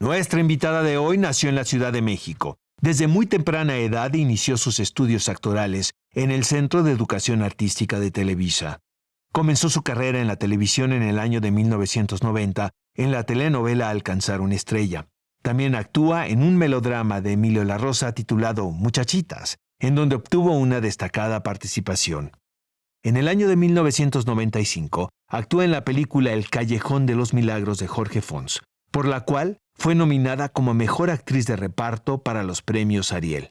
Nuestra invitada de hoy nació en la Ciudad de México. Desde muy temprana edad inició sus estudios actorales en el Centro de Educación Artística de Televisa. Comenzó su carrera en la televisión en el año de 1990 en la telenovela Alcanzar una estrella. También actúa en un melodrama de Emilio La Rosa titulado Muchachitas, en donde obtuvo una destacada participación. En el año de 1995 actúa en la película El Callejón de los Milagros de Jorge Fons, por la cual fue nominada como Mejor Actriz de Reparto para los premios Ariel.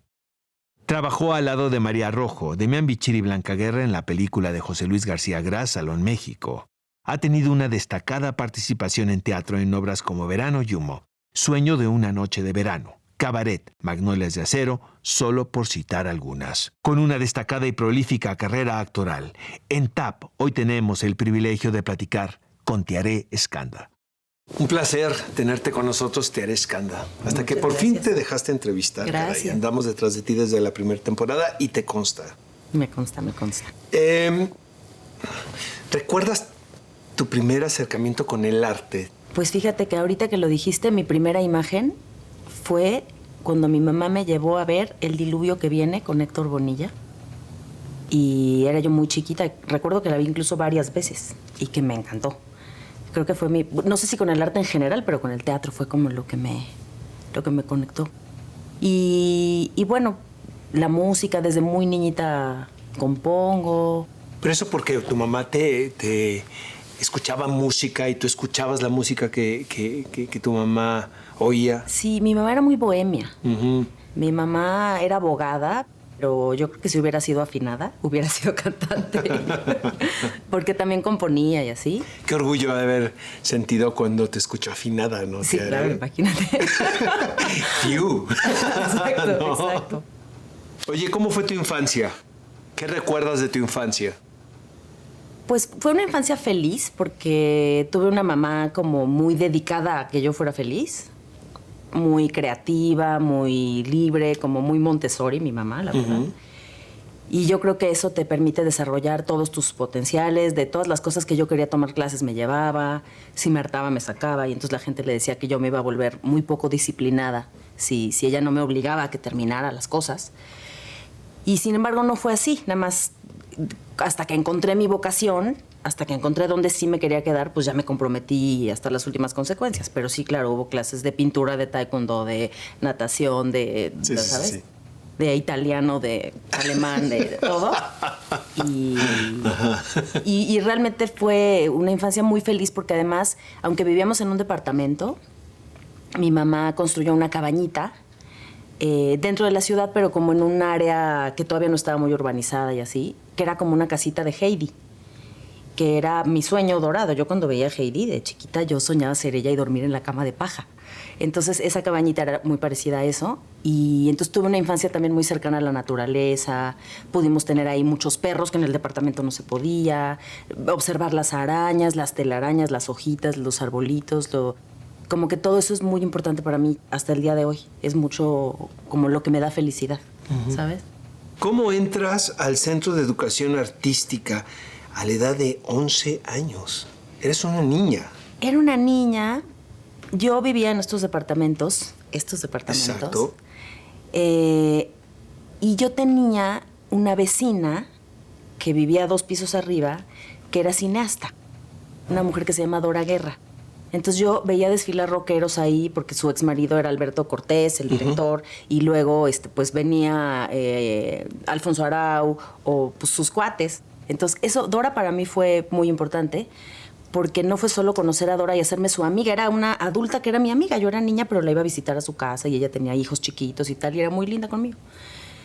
Trabajó al lado de María Rojo, Demián Bichir y Blanca Guerra en la película de José Luis García Gras, Salón México. Ha tenido una destacada participación en teatro en obras como Verano y Humo, Sueño de una noche de verano, Cabaret, Magnolias de Acero, solo por citar algunas. Con una destacada y prolífica carrera actoral, en TAP hoy tenemos el privilegio de platicar con Tiare Escanda. Un placer tenerte con nosotros, Tiare Escanda. Hasta que por fin te dejaste entrevistar. Gracias. Caray. Andamos detrás de ti desde la primera temporada y te consta. Me consta, me consta. ¿Recuerdas tu primer acercamiento con el arte? Pues fíjate que ahorita que lo dijiste, mi primera imagen fue cuando mi mamá me llevó a ver El diluvio que viene con Héctor Bonilla. Y era yo muy chiquita. Recuerdo que la vi incluso varias veces y que me encantó. Creo que fue no sé si con el arte en general, pero con el teatro fue como lo que me conectó. Y bueno, la música, desde muy niñita compongo. Pero eso porque tu mamá te escuchaba música y tú escuchabas la música que tu mamá oía. Sí, mi mamá era muy bohemia. Uh-huh. Mi mamá era abogada, pero yo creo que si hubiera sido afinada, hubiera sido cantante. Porque también componía y así. Qué orgullo de haber sentido cuando te escuchó afinada, ¿no? Sí, claro, imagínate. Fiu. Exacto, No. exacto. Oye, ¿cómo fue tu infancia? ¿Qué recuerdas de tu infancia? Pues fue una infancia feliz porque tuve una mamá como muy dedicada a que yo fuera feliz. Muy creativa, muy libre, como muy Montessori, mi mamá, la verdad. Uh-huh. Y yo creo que eso te permite desarrollar todos tus potenciales. De todas las cosas que yo quería tomar clases me llevaba, si me hartaba me sacaba, y entonces la gente le decía que yo me iba a volver muy poco disciplinada si ella no me obligaba a que terminara las cosas. Y sin embargo no fue así, nada más hasta que encontré mi vocación, hasta que encontré dónde sí me quería quedar, pues ya me comprometí hasta las últimas consecuencias. Pero sí, claro, hubo clases de pintura, de taekwondo, de natación, Sí, ¿sabes? sí. De italiano, de alemán, de todo. Y realmente fue una infancia muy feliz porque además, aunque vivíamos en un departamento, mi mamá construyó una cabañita dentro de la ciudad, pero como en un área que todavía no estaba muy urbanizada y así, que era como una casita de Heidi, que era mi sueño dorado. Yo cuando veía a Heidi de chiquita, yo soñaba ser ella y dormir en la cama de paja. Entonces esa cabañita era muy parecida a eso. Y entonces tuve una infancia también muy cercana a la naturaleza. Pudimos tener ahí muchos perros que en el departamento no se podía. Observar las arañas, las telarañas, las hojitas, los arbolitos. Como que todo eso es muy importante para mí hasta el día de hoy. Es mucho como lo que me da felicidad, uh-huh. ¿Sabes? ¿Cómo entras al Centro de Educación Artística a la edad de 11 años? Eres una niña. Era una niña. Yo vivía en estos departamentos. Exacto. Y yo tenía una vecina que vivía 2 pisos arriba, que era cineasta. Una mujer que se llama Dora Guerra. Entonces yo veía desfilar rockeros ahí porque su exmarido era Alberto Cortés, el director, uh-huh. Y luego pues venía Alfonso Arau o pues, sus cuates. Entonces eso, Dora para mí fue muy importante porque no fue solo conocer a Dora y hacerme su amiga, era una adulta que era mi amiga. Yo era niña, pero la iba a visitar a su casa y ella tenía hijos chiquitos y tal, y era muy linda conmigo.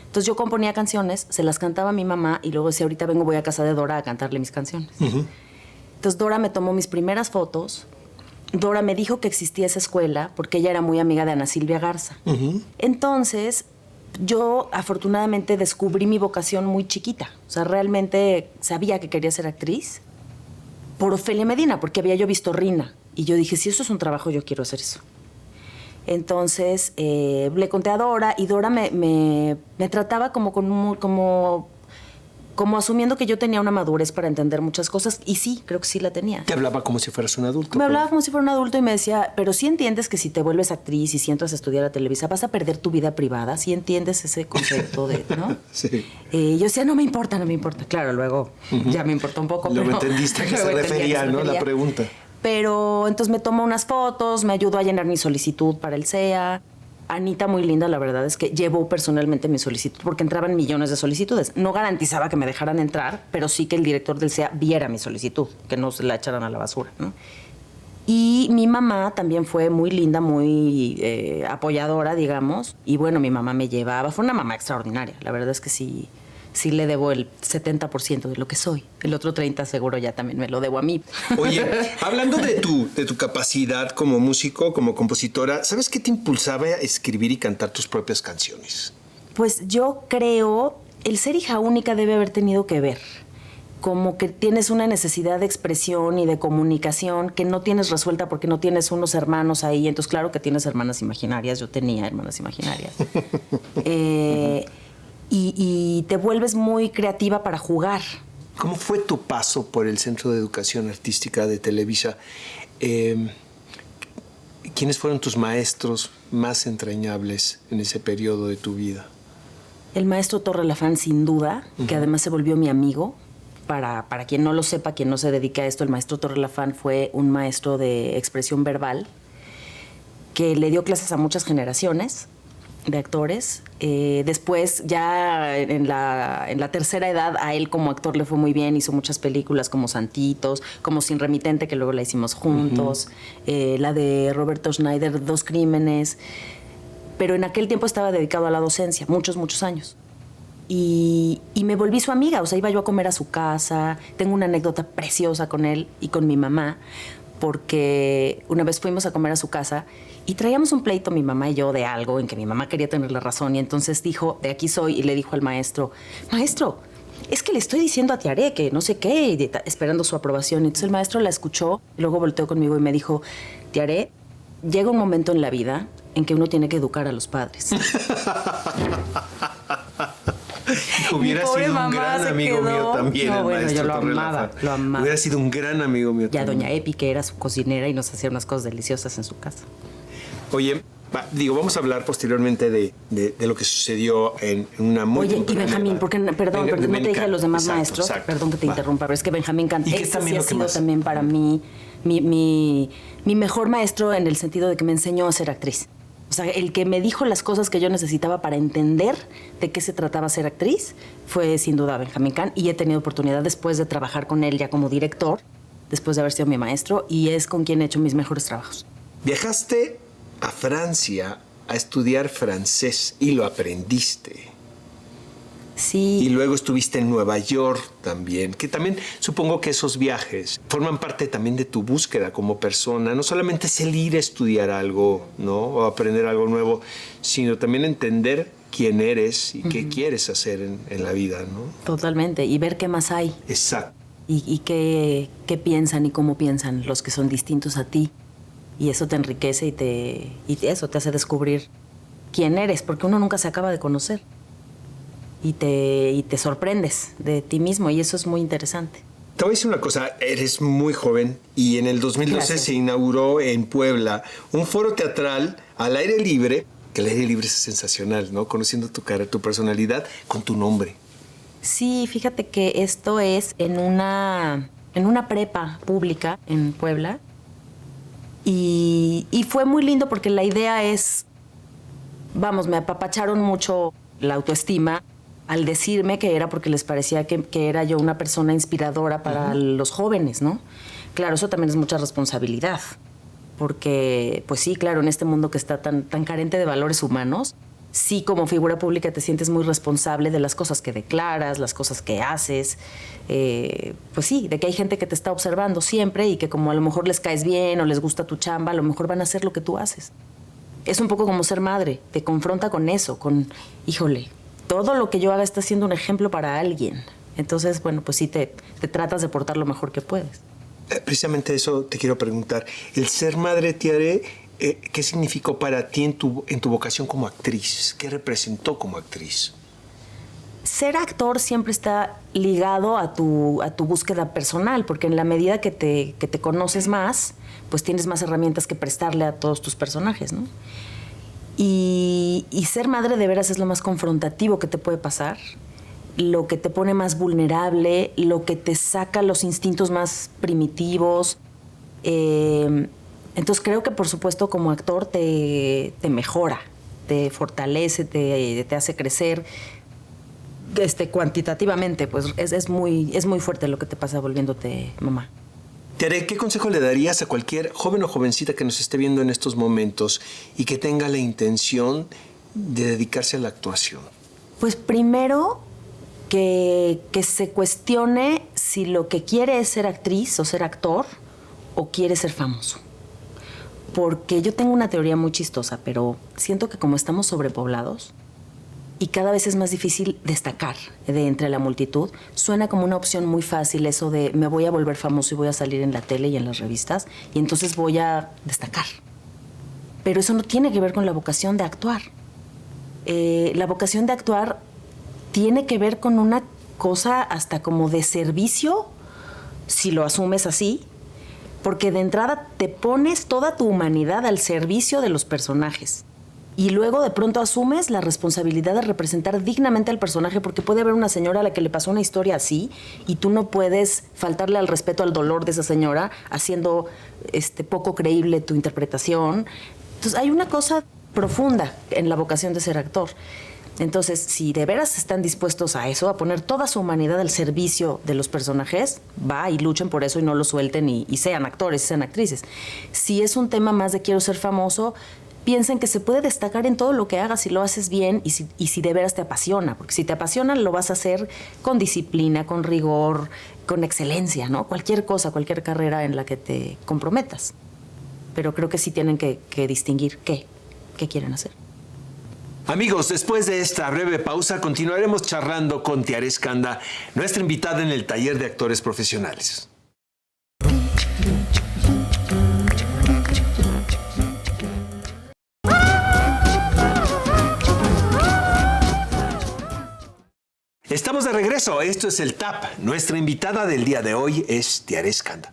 Entonces yo componía canciones, se las cantaba a mi mamá y luego decía, ahorita voy a casa de Dora a cantarle mis canciones. Uh-huh. Entonces Dora me tomó mis primeras fotos. Dora me dijo que existía esa escuela porque ella era muy amiga de Ana Silvia Garza. Uh-huh. Entonces yo afortunadamente descubrí mi vocación muy chiquita. O sea, realmente sabía que quería ser actriz por Ofelia Medina, porque había yo visto Rina. Y yo dije, si eso es un trabajo, yo quiero hacer eso. Entonces le conté a Dora y Dora me trataba como asumiendo que yo tenía una madurez para entender muchas cosas, y sí, creo que sí la tenía. Te hablaba como si fueras un adulto. Me hablaba como si fuera un adulto y me decía, pero sí entiendes que si te vuelves actriz y si entras a estudiar a Televisa, vas a perder tu vida privada. ¿Sí entiendes ese concepto de, no? Sí. Yo decía, no me importa. Claro, luego ya me importó un poco. Luego pero entendiste a qué se refería, ¿no? La pregunta. Pero entonces me tomó unas fotos, me ayudó a llenar mi solicitud para el CEA. Anita, muy linda, la verdad es que llevó personalmente mi solicitud porque entraban millones de solicitudes. No garantizaba que me dejaran entrar, pero sí que el director del CEA viera mi solicitud, que no se la echaran a la basura, ¿no? Y mi mamá también fue muy linda, muy apoyadora, digamos. Y bueno, mi mamá me llevaba. Fue una mamá extraordinaria. La verdad es que sí le debo el 70% de lo que soy. El otro 30% seguro ya también me lo debo a mí. Oye, hablando de tu capacidad como músico, como compositora, ¿sabes qué te impulsaba a escribir y cantar tus propias canciones? Pues yo creo, el ser hija única debe haber tenido que ver. Como que tienes una necesidad de expresión y de comunicación que no tienes resuelta porque no tienes unos hermanos ahí. Entonces, claro que tienes hermanas imaginarias. Yo tenía hermanas imaginarias. Y te vuelves muy creativa para jugar. ¿Cómo fue tu paso por el Centro de Educación Artística de Televisa? ¿Quiénes fueron tus maestros más entrañables en ese periodo de tu vida? El maestro Torre Lafán, sin duda, que además se volvió mi amigo. Para quien no lo sepa, quien no se dedica a esto, el maestro Torre Lafán fue un maestro de expresión verbal que le dio clases a muchas generaciones de actores. Después, ya en la tercera edad, a él como actor le fue muy bien. Hizo muchas películas como Santitos, como Sin Remitente, que luego la hicimos juntos. La de Roberto Schneider, Dos Crímenes. Pero en aquel tiempo estaba dedicado a la docencia, muchos años. Y me volví su amiga. O sea, iba yo a comer a su casa. Tengo una anécdota preciosa con él y con mi mamá, porque una vez fuimos a comer a su casa y traíamos un pleito, mi mamá y yo, de algo en que mi mamá quería tener la razón. Y entonces dijo, de aquí soy, y le dijo al maestro, maestro, es que le estoy diciendo a Tiaré que no sé qué, y esperando su aprobación. Entonces el maestro la escuchó, y luego volteó conmigo y me dijo, Tiaré, llega un momento en la vida en que uno tiene que educar a los padres. Hubiera sido un gran amigo mío también, no, el bueno, maestro yo lo Torre amaba, Lafán. lo amaba. Hubiera sido un gran amigo mío Ya también. doña Epi, que era su cocinera y nos hacía unas cosas deliciosas en su casa. Oye, vamos a hablar posteriormente de lo que sucedió en una muy... Oye, y Benjamín, porque, perdón, no te dije a los demás maestros, exacto. Perdón que te interrumpa, pero es que Benjamín Cantú, ese sí ha sido más? también para mí mi mejor maestro, en el sentido de que me enseñó a ser actriz. O sea, el que me dijo las cosas que yo necesitaba para entender de qué se trataba ser actriz fue sin duda Benjamín Cantú, y he tenido oportunidad después de trabajar con él ya como director, después de haber sido mi maestro, y es con quien he hecho mis mejores trabajos. Viajaste a Francia a estudiar francés y lo aprendiste. Sí. Y luego estuviste en Nueva York también, que también supongo que esos viajes forman parte también de tu búsqueda como persona. No solamente es el ir a estudiar algo, ¿no? O aprender algo nuevo, sino también entender quién eres y qué quieres hacer en la vida, ¿no? Totalmente, y ver qué más hay. Exacto. Y qué piensan y cómo piensan los que son distintos a ti. Y eso te enriquece y eso te hace descubrir quién eres, porque uno nunca se acaba de conocer. Y te sorprendes de ti mismo, y eso es muy interesante. Te voy a decir una cosa, eres muy joven y en el 2012 Gracias. Se inauguró en Puebla un foro teatral al aire libre, que el aire libre es sensacional, ¿no? Conociendo tu cara, tu personalidad, con tu nombre. Sí, fíjate que esto es en una prepa pública en Puebla. Y fue muy lindo porque la idea es, vamos, me apapacharon mucho la autoestima al decirme que era porque les parecía que era yo una persona inspiradora para los jóvenes, ¿no? Claro, eso también es mucha responsabilidad, porque, pues sí, claro, en este mundo que está tan carente de valores humanos, sí, como figura pública te sientes muy responsable de las cosas que declaras, las cosas que haces, pues sí, de que hay gente que te está observando siempre y que como a lo mejor les caes bien o les gusta tu chamba, a lo mejor van a hacer lo que tú haces. es un poco como ser madre, te confronta con eso, con, híjole, todo lo que yo haga está siendo un ejemplo para alguien. Entonces, bueno, pues sí te tratas de portar lo mejor que puedes. Precisamente eso te quiero preguntar. El ser madre, Tiare, ¿qué significó para ti en tu vocación como actriz? ¿Qué representó como actriz? Ser actor siempre está ligado a tu búsqueda personal, porque en la medida que te conoces más, pues tienes más herramientas que prestarle a todos tus personajes, ¿no? Y ser madre de veras es lo más confrontativo que te puede pasar, lo que te pone más vulnerable, lo que te saca los instintos más primitivos. Entonces creo que, por supuesto, como actor te mejora, te fortalece, te hace crecer. Cuantitativamente, pues es muy fuerte lo que te pasa volviéndote mamá. Tiare, ¿qué consejo le darías a cualquier joven o jovencita que nos esté viendo en estos momentos y que tenga la intención de dedicarse a la actuación? Pues primero, que se cuestione si lo que quiere es ser actriz o ser actor o quiere ser famoso. Porque yo tengo una teoría muy chistosa, pero siento que como estamos sobrepoblados y cada vez es más difícil destacar de entre la multitud, suena como una opción muy fácil eso de me voy a volver famoso y voy a salir en la tele y en las revistas y entonces voy a destacar. Pero eso no tiene que ver con la vocación de actuar. La vocación de actuar tiene que ver con una cosa hasta como de servicio, si lo asumes así, porque de entrada te pones toda tu humanidad al servicio de los personajes. Y luego de pronto asumes la responsabilidad de representar dignamente al personaje, porque puede haber una señora a la que le pasó una historia así y tú no puedes faltarle al respeto al dolor de esa señora haciendo poco creíble tu interpretación. Entonces hay una cosa profunda en la vocación de ser actor. Entonces, si de veras están dispuestos a eso, a poner toda su humanidad al servicio de los personajes, va y luchen por eso y no lo suelten y sean actores, sean actrices. Si es un tema más de quiero ser famoso, piensen que se puede destacar en todo lo que hagas si lo haces bien y si de veras te apasiona. Porque si te apasiona, lo vas a hacer con disciplina, con rigor, con excelencia, ¿no? Cualquier cosa, cualquier carrera en la que te comprometas. Pero creo que sí tienen que distinguir qué quieren hacer. Amigos, después de esta breve pausa, continuaremos charlando con Tiare Escanda, nuestra invitada en el taller de actores profesionales. Estamos de regreso, esto es el TAP. Nuestra invitada del día de hoy es Tiare Escanda.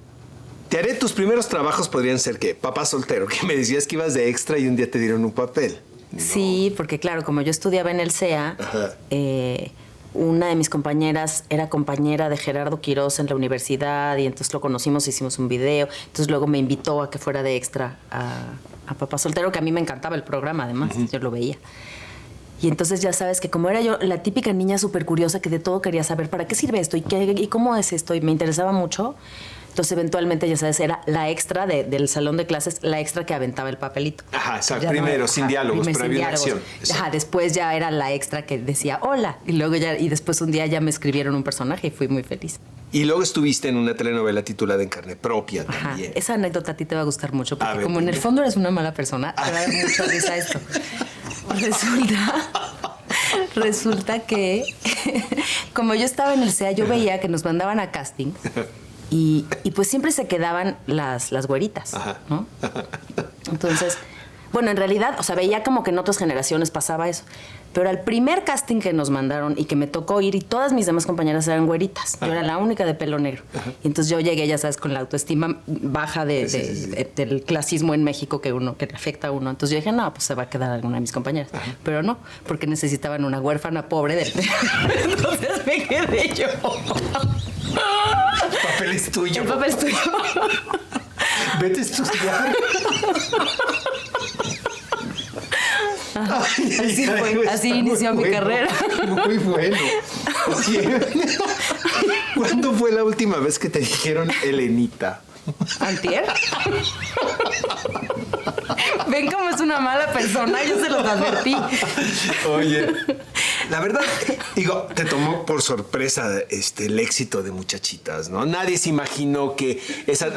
Tiare, tus primeros trabajos podrían ser ¿qué? Papá soltero, que me decías que ibas de extra y un día te dieron un papel. No. Sí, porque claro, como yo estudiaba en el CEA, una de mis compañeras era compañera de Gerardo Quirós en la universidad y entonces lo conocimos, hicimos un video. Entonces luego me invitó a que fuera de extra a Papá Soltero, que a mí me encantaba el programa, además, yo lo veía. Y entonces ya sabes que como era yo la típica niña súper curiosa que de todo quería saber para qué sirve esto y cómo es esto y me interesaba mucho, entonces eventualmente ya sabes, era la extra del salón de clases, la extra que aventaba el papelito. Ajá, o sea, primero sin diálogos, pero había una acción. Ajá, después ya era la extra que decía hola y luego y después un día ya me escribieron un personaje y fui muy feliz. Y luego estuviste en una telenovela titulada En carne propia Ajá, también. esa anécdota a ti te va a gustar mucho porque como en el fondo eres una mala persona, te va a dar mucha risa esto. Resulta que como yo estaba en el CEA, yo veía que nos mandaban a casting y pues siempre se quedaban las güeritas, ¿no? Entonces, bueno, en realidad, o sea, veía como que en otras generaciones pasaba eso. Pero al primer casting que nos mandaron y que me tocó ir, y todas mis demás compañeras eran güeritas. Yo era la única de pelo negro. Y entonces yo llegué, ya sabes, con la autoestima baja del clasismo en México que le afecta a uno. Entonces yo dije, no, pues se va a quedar alguna de mis compañeras. Pero no, porque necesitaban una huérfana pobre del pelo. Entonces me quedé yo. El papel es tuyo. El papel es tuyo. Vete a estudiar. Así inició mi carrera. Muy bueno. Oye, ¿cuándo fue la última vez que te dijeron Elenita? ¿Antier? Ven cómo es una mala persona, yo se los advertí. Oye, la verdad, digo, te tomó por sorpresa el éxito de Muchachitas, ¿no? Nadie se imaginó que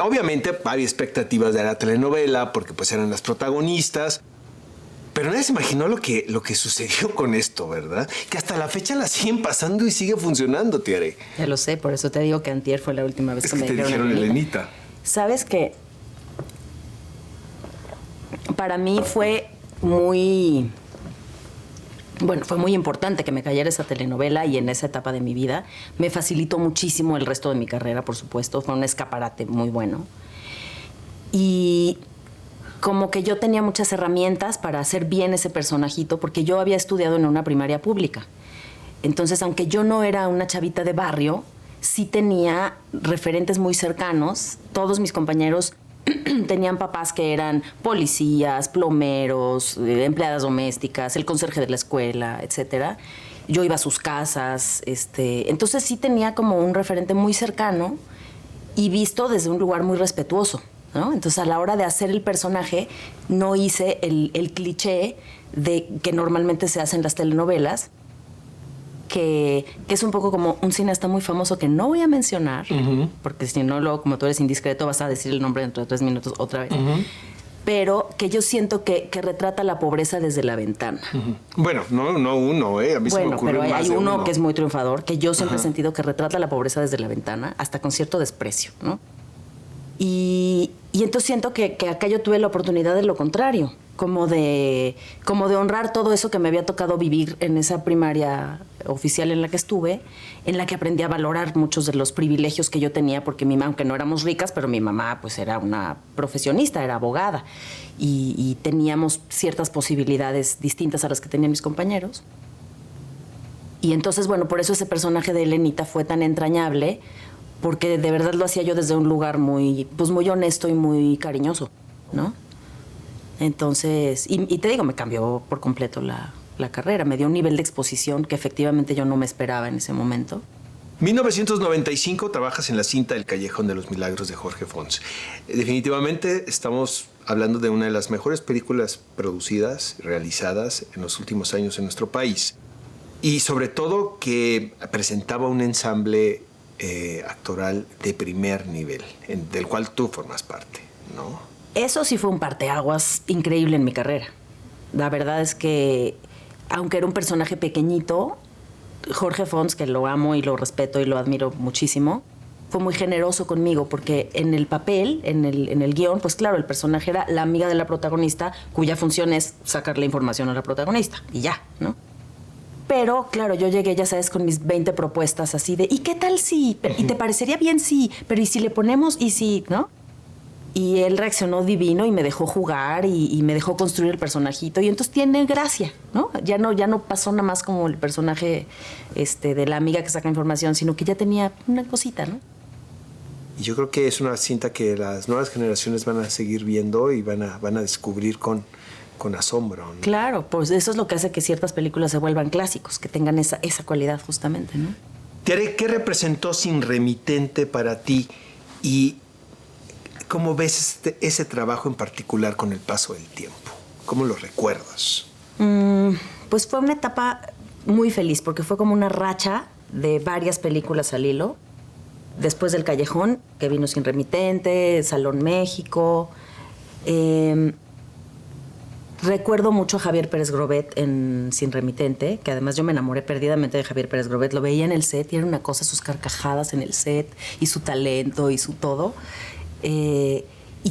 obviamente había expectativas de la telenovela porque pues eran las protagonistas. Pero nadie se imaginó lo que sucedió con esto, ¿verdad? Que hasta la fecha la siguen pasando y sigue funcionando, Tiare. Ya lo sé, por eso te digo que antier fue la última vez Es que que me te dijeron Elenita. ¿Sabes qué? Para mí fue muy... Bueno, fue muy importante que me cayera esa telenovela y en esa etapa de mi vida. Me facilitó muchísimo el resto de mi carrera, por supuesto. Fue un escaparate muy bueno. Y como que yo tenía muchas herramientas para hacer bien ese personajito, porque yo había estudiado en una primaria pública. Entonces, aunque yo no era una chavita de barrio, sí tenía referentes muy cercanos. Todos mis compañeros tenían papás que eran policías, plomeros, empleadas domésticas, el conserje de la escuela, etcétera. Yo iba a sus casas, entonces sí tenía como un referente muy cercano y visto desde un lugar muy respetuoso, ¿no? Entonces, a la hora de hacer el personaje, no hice el cliché de que normalmente se hace en las telenovelas, que es un poco como un cineasta muy famoso que no voy a mencionar, porque si no, luego, como tú eres indiscreto, vas a decir el nombre dentro de 3 minutos otra vez. Pero que yo siento que retrata la pobreza desde la ventana. Bueno, no uno, A mí se me ocurrió pero más hay de uno que es muy triunfador, que yo siempre he sentido que retrata la pobreza desde la ventana, hasta con cierto desprecio, ¿no? Y entonces siento que acá yo tuve la oportunidad de lo contrario, como de honrar todo eso que me había tocado vivir en esa primaria oficial en la que estuve, en la que aprendí a valorar muchos de los privilegios que yo tenía, porque mi mamá, aunque no éramos ricas, pero mi mamá pues era una profesionista, era abogada, y teníamos ciertas posibilidades distintas a las que tenían mis compañeros. Y entonces, bueno, por eso ese personaje de Elenita fue tan entrañable, porque de verdad lo hacía yo desde un lugar muy honesto y muy cariñoso, ¿no? Entonces, y te digo, me cambió por completo la carrera, me dio un nivel de exposición que efectivamente yo no me esperaba en ese momento. 1995 trabajas en la cinta El Callejón de los Milagros de Jorge Fons. Definitivamente estamos hablando de una de las mejores películas producidas, realizadas en los últimos años en nuestro país. Y sobre todo que presentaba un ensamble actoral de primer nivel, del cual tú formas parte, ¿no? Eso sí fue un parteaguas increíble en mi carrera. La verdad es que, aunque era un personaje pequeñito, Jorge Fons, que lo amo y lo respeto y lo admiro muchísimo, fue muy generoso conmigo, porque en el papel, en el guión, pues claro, el personaje era la amiga de la protagonista, cuya función es sacarle información a la protagonista, y ya, ¿no? Pero, claro, yo llegué, ya sabes, con mis 20 propuestas así de, ¿y qué tal si? ¿Y te parecería bien sí? Pero ¿y si le ponemos? ¿Y si? ¿No? Y él reaccionó divino y me dejó jugar y me dejó construir el personajito. Y entonces tiene gracia, ¿no? Ya no pasó nada más como el personaje de la amiga que saca información, sino que ya tenía una cosita, ¿no? Y yo creo que es una cinta que las nuevas generaciones van a seguir viendo y van a descubrir con asombro, ¿no? Claro, pues eso es lo que hace que ciertas películas se vuelvan clásicos, que tengan esa cualidad justamente, ¿no? Tiare, ¿qué representó Sin Remitente para ti? Y ¿cómo ves ese trabajo en particular con el paso del tiempo? ¿Cómo lo recuerdas? Pues fue una etapa muy feliz, porque fue como una racha de varias películas al hilo. Después del Callejón, que vino Sin Remitente, Salón México. Recuerdo mucho a Javier Pérez Grobet en Sin Remitente, que además yo me enamoré perdidamente de Javier Pérez Grobet. Lo veía en el set y era una cosa, sus carcajadas en el set y su talento y su todo. Y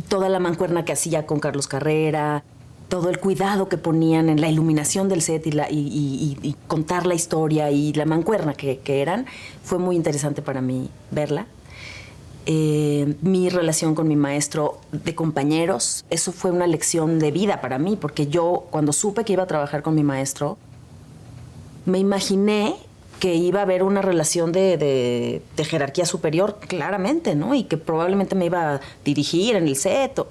toda la mancuerna que hacía con Carlos Carrera, todo el cuidado que ponían en la iluminación del set y contar la historia y la mancuerna que eran, fue muy interesante para mí verla. Mi relación con mi maestro de compañeros, eso fue una lección de vida para mí, porque yo cuando supe que iba a trabajar con mi maestro, me imaginé que iba a haber una relación de jerarquía superior, claramente, ¿no? Y que probablemente me iba a dirigir en el set.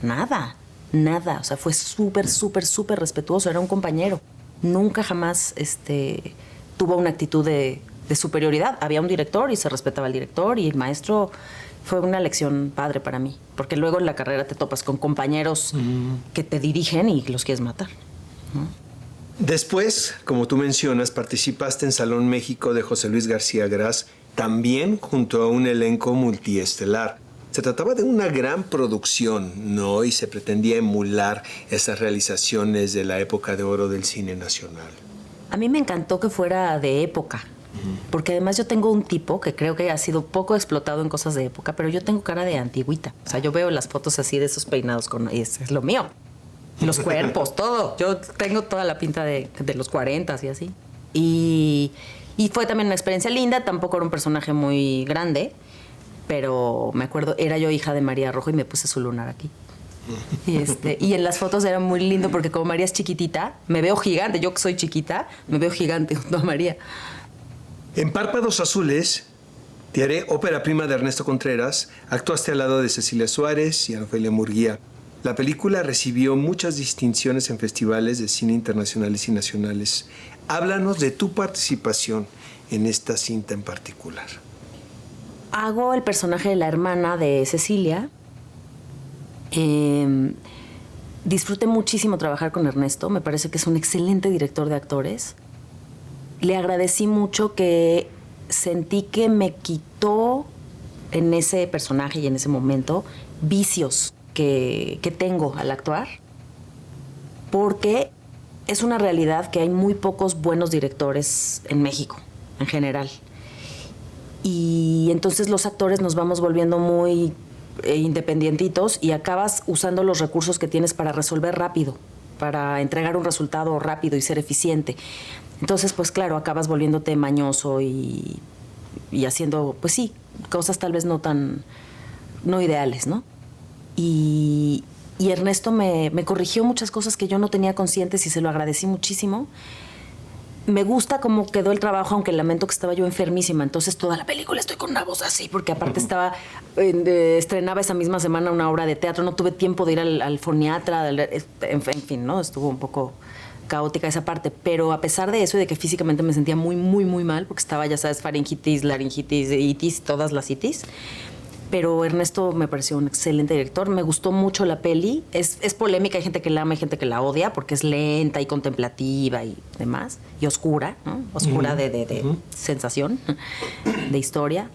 Nada. O sea, fue súper, súper, súper respetuoso. Era un compañero. Nunca jamás tuvo una actitud de superioridad. Había un director y se respetaba al director, y el maestro fue una lección padre para mí. Porque luego en la carrera te topas con compañeros que te dirigen y los quieres matar, ¿no? Después, como tú mencionas, participaste en Salón México de José Luis García Gras, también junto a un elenco multiestelar. Se trataba de una gran producción, ¿no? Y se pretendía emular esas realizaciones de la época de oro del cine nacional. A mí me encantó que fuera de época, porque además yo tengo un tipo que creo que ha sido poco explotado en cosas de época, pero yo tengo cara de antigüita. O sea, yo veo las fotos así de esos peinados y es lo mío. Los cuerpos, todo. Yo tengo toda la pinta de los 40 y así. Y fue también una experiencia linda. Tampoco era un personaje muy grande, pero me acuerdo, era yo hija de María Rojo y me puse su lunar aquí. Y en las fotos era muy lindo porque como María es chiquitita, me veo gigante. Yo que soy chiquita, me veo gigante junto a María. En Párpados Azules, Te haré, ópera prima de Ernesto Contreras, actuaste al lado de Cecilia Suárez y Ana Ofelia Murguía. La película recibió muchas distinciones en festivales de cine internacionales y nacionales. Háblanos de tu participación en esta cinta en particular. Hago el personaje de la hermana de Cecilia. Disfruté muchísimo trabajar con Ernesto. Me parece que es un excelente director de actores. Le agradecí mucho que sentí que me quitó en ese personaje y en ese momento vicios que tengo al actuar, porque es una realidad que hay muy pocos buenos directores en México, en general. Y entonces los actores nos vamos volviendo muy independientitos y acabas usando los recursos que tienes para resolver rápido, para entregar un resultado rápido y ser eficiente. Entonces, pues claro, acabas volviéndote mañoso y haciendo, pues sí, cosas tal vez no ideales, ¿no? Y Ernesto me corrigió muchas cosas que yo no tenía conscientes y se lo agradecí muchísimo. Me gusta cómo quedó el trabajo, aunque lamento que estaba yo enfermísima. Entonces toda la película estoy con una voz así, porque aparte estrenaba esa misma semana una obra de teatro. No tuve tiempo de ir al foniatra, en fin, ¿no? Estuvo un poco caótica esa parte. Pero a pesar de eso y de que físicamente me sentía muy, muy, muy mal, porque estaba, ya sabes, faringitis, laringitis, itis, todas las itis. Pero Ernesto me pareció un excelente director. Me gustó mucho la peli. Es polémica, hay gente que la ama, hay gente que la odia, porque es lenta y contemplativa y demás. Y oscura, ¿no? Oscura de sensación, de historia.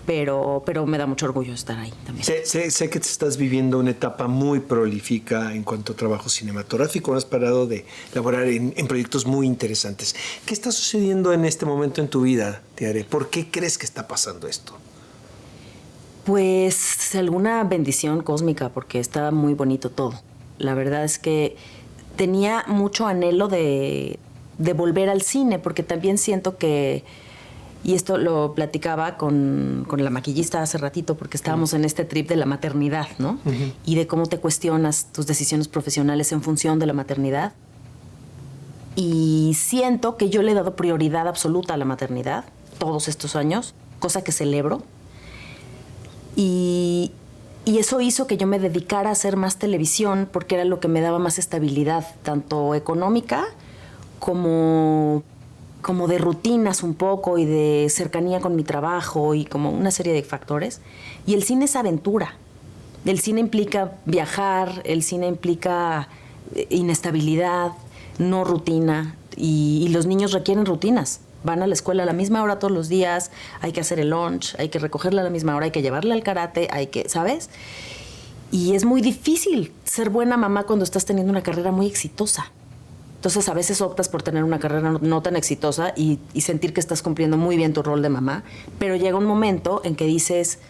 Pero me da mucho orgullo estar ahí también. Sé que te estás viviendo una etapa muy prolífica en cuanto a trabajo cinematográfico. No has parado de laborar en proyectos muy interesantes. ¿Qué está sucediendo en este momento en tu vida, Te haré? ¿Por qué crees que está pasando esto? Pues alguna bendición cósmica, porque estaba muy bonito todo. La verdad es que tenía mucho anhelo de volver al cine, porque también siento que, y esto lo platicaba con la maquillista hace ratito, porque estábamos en este trip de la maternidad, ¿no? Y de cómo te cuestionas tus decisiones profesionales en función de la maternidad. Y siento que yo le he dado prioridad absoluta a la maternidad todos estos años, cosa que celebro. Y eso hizo que yo me dedicara a hacer más televisión porque era lo que me daba más estabilidad, tanto económica como de rutinas un poco y de cercanía con mi trabajo y como una serie de factores. Y el cine es aventura. El cine implica viajar, el cine implica inestabilidad, no rutina. Y los niños requieren rutinas. Van a la escuela a la misma hora todos los días, hay que hacer el lunch, hay que recogerla a la misma hora, hay que llevarla al karate, ¿sabes? Y es muy difícil ser buena mamá cuando estás teniendo una carrera muy exitosa. Entonces, a veces optas por tener una carrera no tan exitosa y sentir que estás cumpliendo muy bien tu rol de mamá, pero llega un momento en que dices,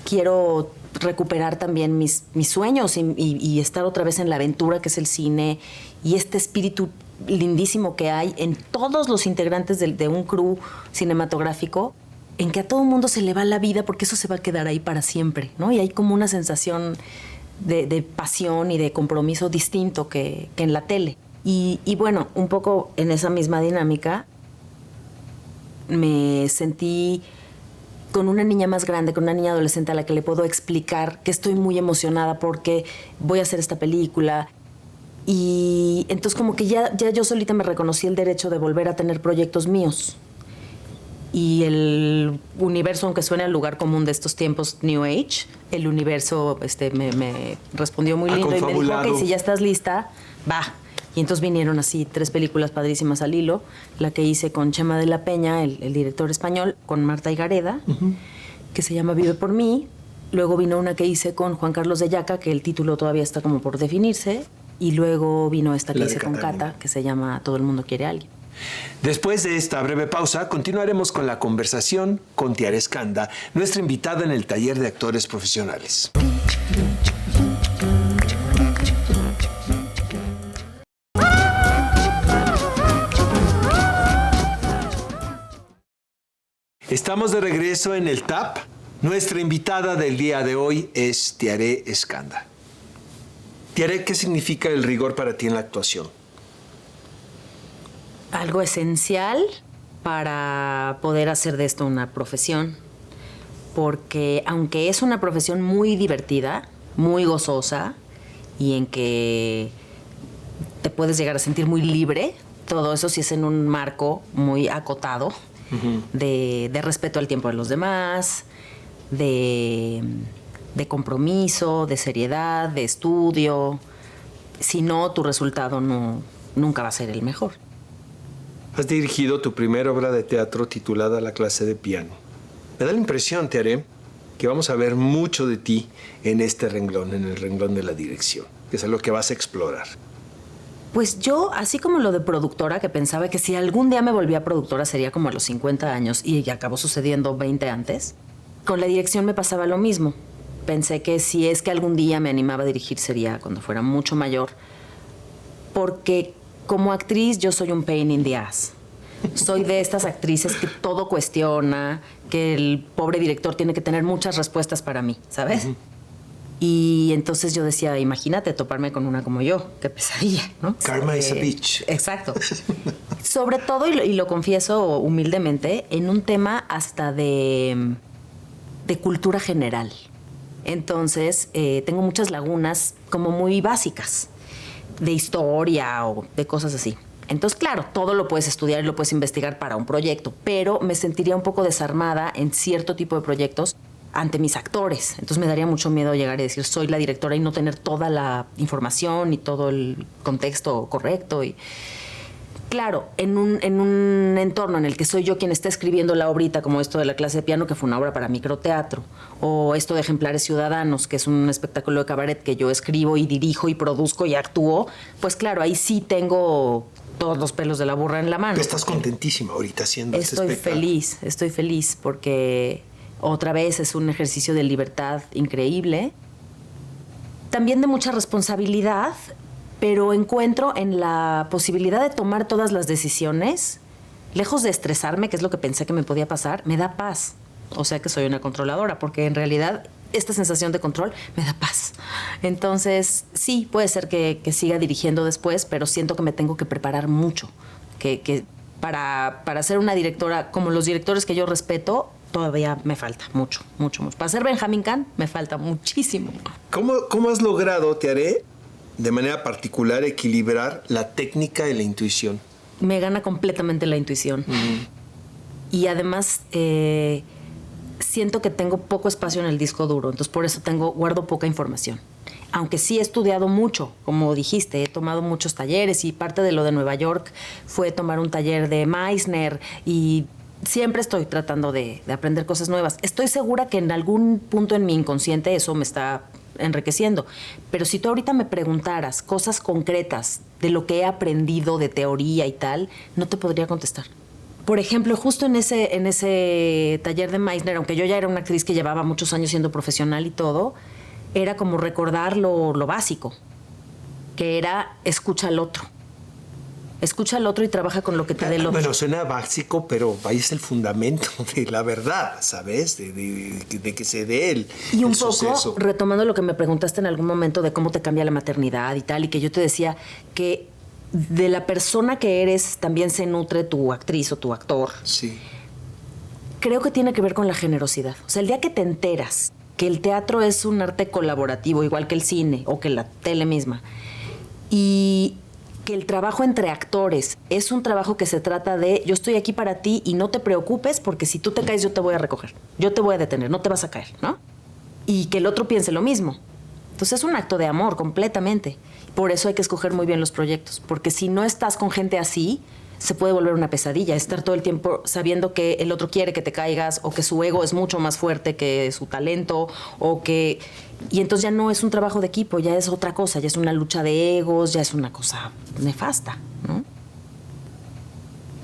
quiero recuperar también mis sueños y estar otra vez en la aventura que es el cine y este espíritu lindísimo que hay en todos los integrantes de un crew cinematográfico, en que a todo mundo se le va la vida porque eso se va a quedar ahí para siempre, ¿no? Y hay como una sensación de pasión y de compromiso distinto que en la tele. Y bueno, un poco en esa misma dinámica me sentí con una niña más grande, con una niña adolescente a la que le puedo explicar que estoy muy emocionada porque voy a hacer esta película. Y entonces como que ya yo solita me reconocí el derecho de volver a tener proyectos míos. Y el universo, aunque suene al lugar común de estos tiempos New Age, el universo me respondió muy lindo y me dijo, ok, si ya estás lista, va. Y entonces vinieron así 3 películas padrísimas al hilo. La que hice con Chema de la Peña, el director español, con Marta Higareda, que se llama Vive por mí. Luego vino una que hice con Juan Carlos de Yaca, que el título todavía está como por definirse. Y luego vino esta que hice con Cata, que se llama Todo el mundo quiere a alguien. Después de esta breve pausa, continuaremos con la conversación con Tiare Skanda, nuestra invitada en el taller de actores profesionales. Estamos de regreso en el TAP. Nuestra invitada del día de hoy es Tiare Skanda. Tiare, ¿qué significa el rigor para ti en la actuación? Algo esencial para poder hacer de esto una profesión. Porque aunque es una profesión muy divertida, muy gozosa, y en que te puedes llegar a sentir muy libre, todo eso sí es en un marco muy acotado, de respeto al tiempo de los demás, de compromiso, de seriedad, de estudio. Si no, tu resultado nunca va a ser el mejor. Has dirigido tu primera obra de teatro titulada La clase de piano. Me da la impresión, Tiare, que vamos a ver mucho de ti en este renglón, en el renglón de la dirección, que es algo que vas a explorar. Pues yo, así como lo de productora, que pensaba que si algún día me volvía productora sería como a los 50 años y acabó sucediendo 20 antes, con la dirección me pasaba lo mismo. Pensé que si es que algún día me animaba a dirigir sería cuando fuera mucho mayor, porque como actriz yo soy un pain in the ass. Soy de estas actrices que todo cuestiona, que el pobre director tiene que tener muchas respuestas para mí, ¿sabes? Y entonces yo decía, imagínate toparme con una como yo, qué pesadilla, ¿no? Karma is a bitch. Exacto. Sobre todo, y lo confieso humildemente, en un tema hasta de cultura general. Entonces, tengo muchas lagunas como muy básicas, de historia o de cosas así. Entonces, claro, todo lo puedes estudiar y lo puedes investigar para un proyecto, pero me sentiría un poco desarmada en cierto tipo de proyectos ante mis actores. Entonces me daría mucho miedo llegar y decir soy la directora y no tener toda la información y todo el contexto correcto. Y claro, en un entorno en el que soy yo quien está escribiendo la obrita, como esto de La clase de piano, que fue una obra para microteatro, o esto de Ejemplares Ciudadanos, que es un espectáculo de cabaret que yo escribo y dirijo y produzco y actúo, pues claro, ahí sí tengo todos los pelos de la burra en la mano. Estás contentísima ahorita haciendo este espectáculo. Estoy feliz porque otra vez es un ejercicio de libertad increíble, también de mucha responsabilidad, pero encuentro en la posibilidad de tomar todas las decisiones, lejos de estresarme, que es lo que pensé que me podía pasar, me da paz. O sea que soy una controladora, porque en realidad esta sensación de control me da paz. Entonces, sí, puede ser que siga dirigiendo después, pero siento que me tengo que preparar mucho. Que para ser una directora, como los directores que yo respeto, todavía me falta mucho. Para ser Benjamín Kahn, me falta muchísimo. ¿Cómo has logrado, Tiare, de manera particular, equilibrar la técnica y la intuición? Me gana completamente la intuición. Y además, siento que tengo poco espacio en el disco duro, entonces por eso guardo poca información. Aunque sí he estudiado mucho, como dijiste, he tomado muchos talleres y parte de lo de Nueva York fue tomar un taller de Meisner y siempre estoy tratando de aprender cosas nuevas. Estoy segura que en algún punto en mi inconsciente eso me está enriqueciendo. Pero si tú ahorita me preguntaras cosas concretas de lo que he aprendido de teoría y tal, no te podría contestar. Por ejemplo, justo en ese taller de Meisner, aunque yo ya era una actriz que llevaba muchos años siendo profesional y todo, era como recordar lo básico, que era escucha al otro. Escucha al otro y trabaja con lo que te dé el otro. Bueno, suena básico, pero ahí es el fundamento de la verdad, ¿sabes? De que se dé el suceso. Y un poco, retomando lo que me preguntaste en algún momento de cómo te cambia la maternidad y tal, y que yo te decía que de la persona que eres también se nutre tu actriz o tu actor. Sí. Creo que tiene que ver con la generosidad. O sea, el día que te enteras que el teatro es un arte colaborativo, igual que el cine o que la tele misma, y que el trabajo entre actores es un trabajo que se trata de yo estoy aquí para ti y no te preocupes porque si tú te caes yo te voy a recoger, yo te voy a detener, no te vas a caer, ¿no? Y que el otro piense lo mismo. Entonces es un acto de amor completamente. Por eso hay que escoger muy bien los proyectos, porque si no estás con gente así, se puede volver una pesadilla. Estar todo el tiempo sabiendo que el otro quiere que te caigas o que su ego es mucho más fuerte que su talento y entonces ya no es un trabajo de equipo, ya es otra cosa, ya es una lucha de egos, ya es una cosa nefasta, ¿no?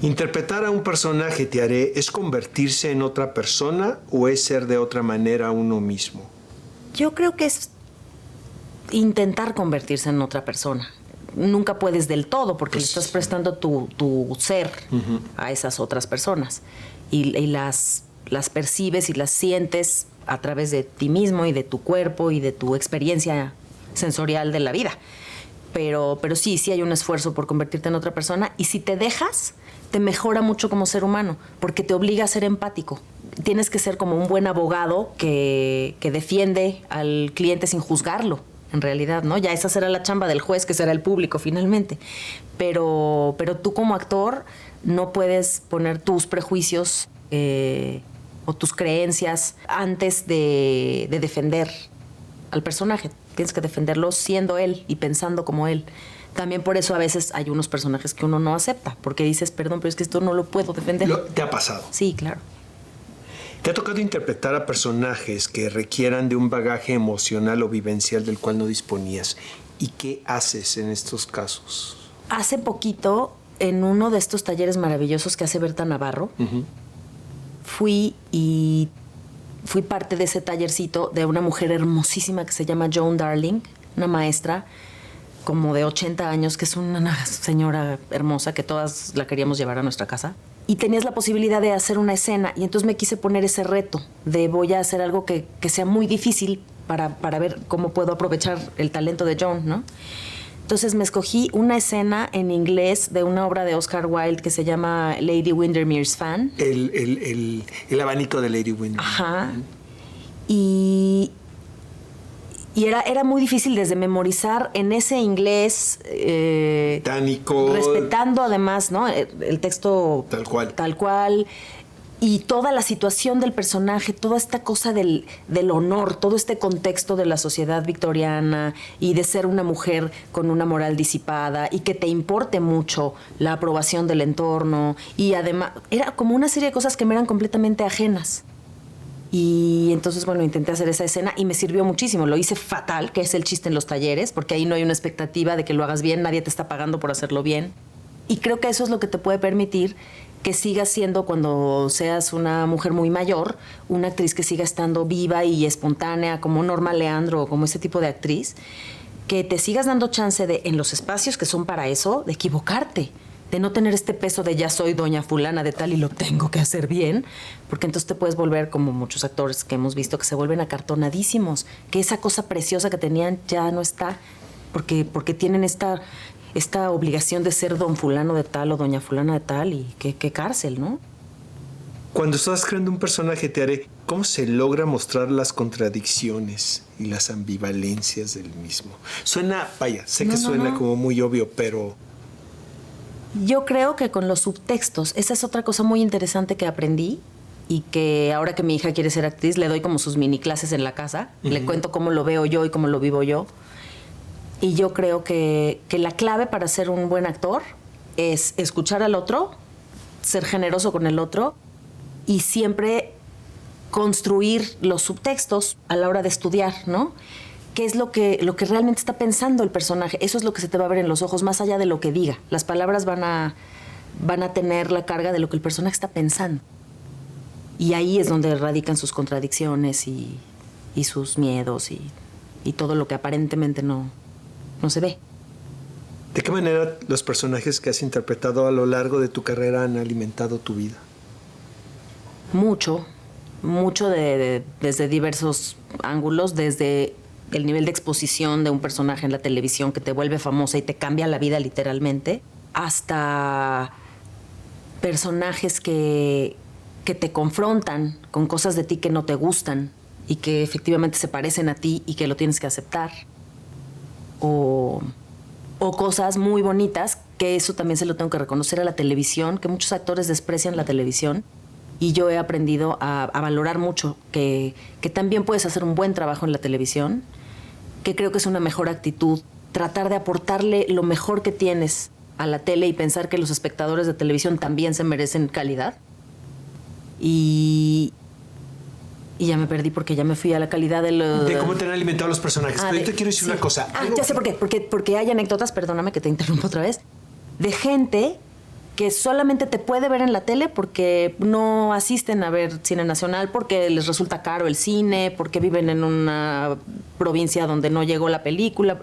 ¿Interpretar a un personaje, Tiare, es convertirse en otra persona o es ser de otra manera uno mismo? Yo creo que es intentar convertirse en otra persona. Nunca puedes del todo porque le estás prestando tu ser a esas otras personas y las percibes y las sientes a través de ti mismo y de tu cuerpo y de tu experiencia sensorial de la vida. Pero sí hay un esfuerzo por convertirte en otra persona y si te dejas, te mejora mucho como ser humano porque te obliga a ser empático. Tienes que ser como un buen abogado que defiende al cliente sin juzgarlo, en realidad, ¿no? Ya esa será la chamba del juez, que será el público finalmente. Pero tú como actor no puedes poner tus prejuicios o tus creencias antes de defender al personaje. Tienes que defenderlo siendo él y pensando como él. También por eso a veces hay unos personajes que uno no acepta, porque dices, perdón, pero es que esto no lo puedo defender. ¿Te ha pasado? Sí, claro. ¿Te ha tocado interpretar a personajes que requieran de un bagaje emocional o vivencial del cual no disponías? ¿Y qué haces en estos casos? Hace poquito, en uno de estos talleres maravillosos que hace Berta Navarro, fui parte de ese tallercito de una mujer hermosísima que se llama Joan Darling, una maestra como de 80 años, que es una señora hermosa que todas la queríamos llevar a nuestra casa. Y tenías la posibilidad de hacer una escena y entonces me quise poner ese reto de voy a hacer algo que sea muy difícil para ver cómo puedo aprovechar el talento de Joan, ¿no? Entonces me escogí una escena en inglés de una obra de Oscar Wilde que se llama Lady Windermere's Fan. El abanico de Lady Windermere. Ajá. Y era muy difícil desde memorizar en ese inglés británico, respetando además, ¿no? El texto tal cual y toda la situación del personaje, toda esta cosa del honor, todo este contexto de la sociedad victoriana y de ser una mujer con una moral disipada y que te importe mucho la aprobación del entorno y además era como una serie de cosas que me eran completamente ajenas. Y entonces, bueno, intenté hacer esa escena y me sirvió muchísimo. Lo hice fatal, que es el chiste en los talleres, porque ahí no hay una expectativa de que lo hagas bien, nadie te está pagando por hacerlo bien. Y creo que eso es lo que te puede permitir que sigas siendo, cuando seas una mujer muy mayor, una actriz que siga estando viva y espontánea, como Norma Leandro o como ese tipo de actriz, que te sigas dando chance de, en los espacios que son para eso, de equivocarte, de no tener este peso de ya soy doña fulana de tal y lo tengo que hacer bien, porque entonces te puedes volver como muchos actores que hemos visto que se vuelven acartonadísimos, que esa cosa preciosa que tenían ya no está, porque tienen esta obligación de ser don fulano de tal o doña fulana de tal y qué cárcel, ¿no? Cuando estás creando un personaje, Tiare, ¿cómo se logra mostrar las contradicciones y las ambivalencias del mismo? Suena, vaya, sé que suena como muy obvio, pero... Yo creo que con los subtextos, esa es otra cosa muy interesante que aprendí y que ahora que mi hija quiere ser actriz, le doy como sus mini clases en la casa, le cuento cómo lo veo yo y cómo lo vivo yo. Y yo creo que la clave para ser un buen actor es escuchar al otro, ser generoso con el otro y siempre construir los subtextos a la hora de estudiar, ¿no? ¿Qué es lo que realmente está pensando el personaje? Eso es lo que se te va a ver en los ojos, más allá de lo que diga. Las palabras van a tener la carga de lo que el personaje está pensando. Y ahí es donde radican sus contradicciones y sus miedos y todo lo que aparentemente no se ve. ¿De qué manera los personajes que has interpretado a lo largo de tu carrera han alimentado tu vida? Mucho desde diversos ángulos, desde el nivel de exposición de un personaje en la televisión que te vuelve famosa y te cambia la vida literalmente, hasta personajes que te confrontan con cosas de ti que no te gustan y que efectivamente se parecen a ti y que lo tienes que aceptar. O cosas muy bonitas, que eso también se lo tengo que reconocer a la televisión, que muchos actores desprecian la televisión. Y yo he aprendido a valorar mucho que también puedes hacer un buen trabajo en la televisión, que creo que es una mejor actitud, tratar de aportarle lo mejor que tienes a la tele y pensar que los espectadores de televisión también se merecen calidad. Y ya me perdí porque ya me fui a la calidad de cómo te han alimentado los personajes. Pero yo te quiero decir una cosa. Ya sé por qué. Porque hay anécdotas, perdóname que te interrumpo otra vez, de gente que solamente te puede ver en la tele porque no asisten a ver cine nacional, porque les resulta caro el cine, porque viven en una provincia donde no llegó la película,